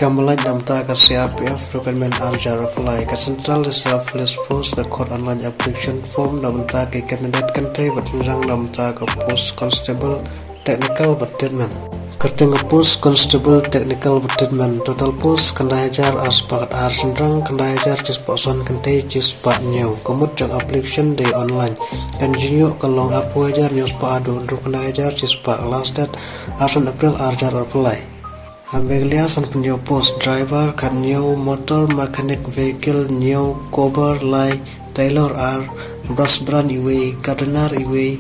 Kamulai namta ka CRPF recommend arjar apply ka Central Reserve Police Post ka court online application form namta ke candidate kantai batinrang namta ka post constable technical batidman kerteng post constable technical batidman total post kandahajar aspakat arsenrang kandahajar cispason kantai cispa new komut jang application day online kan jinyo kalong apuajar news pa adu untuk kandahajar cispa last date arsen April arjar apply Ambeglia san penyo post driver kan new motor mechanic vehicle new cover lai tailor r brush brand iwe gardener iwe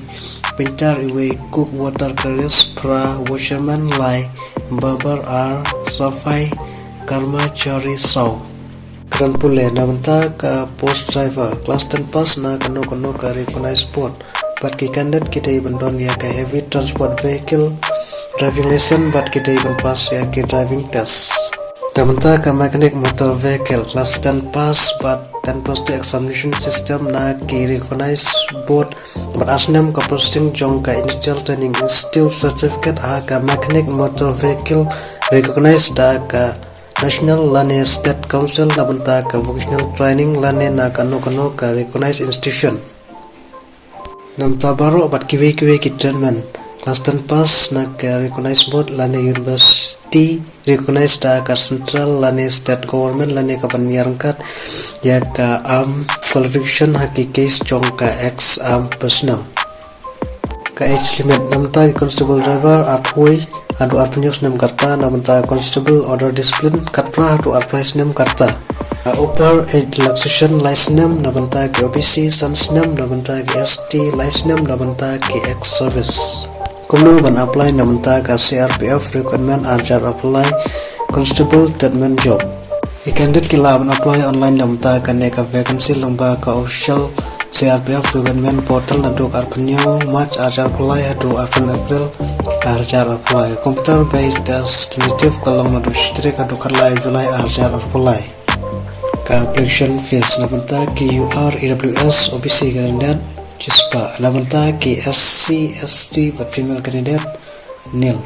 painter iwe cook water carriers pra washerman lai barber r safai karma chari saw kran pule namta ka post driver class 10 pass na kano ka recognize sport but ki candidate kita ibandon ya ka heavy transport vehicle driving lesson but kita even pass ya ke driving test. Namanta ka mechanic motor vehicle class 10 pass but 10 plus 2 examination system na ki recognize board but asnam ka posting jong ka initial training institute certificate ka mechanic motor vehicle recognize da ka National Lane State Council namanta ka vocational training lane na kano ka recognize institution. Namta baro but kiwe ki training Class 10 pass na ka recognized board lane university recognized da ka central lane state government lane ka panyarangkat ya ka arm qualification haki case chong ka ex arm personnel ka age limit namta constable driver apoi adu arpanyos nam karta namta constable order discipline katpra adu arprais nam karta upper age relaxation license nam namta ki OBC sans nam namta ki ST license nam namta ki ex service Kumno ban apply namta ka CRPF recommend arjar apply constable treatment job. Candidate kila ban apply online namta ka neka vacancy lamba ka official CRPF recommend portal nadu arpanyo March arjar apply adu April arjar apply computer based test tentative kalong nadu strik adu karlai July arjar apply. Ka application fees namta ki UR EWS OBC candidate Cispa namanta ki SC ST but female candidate nil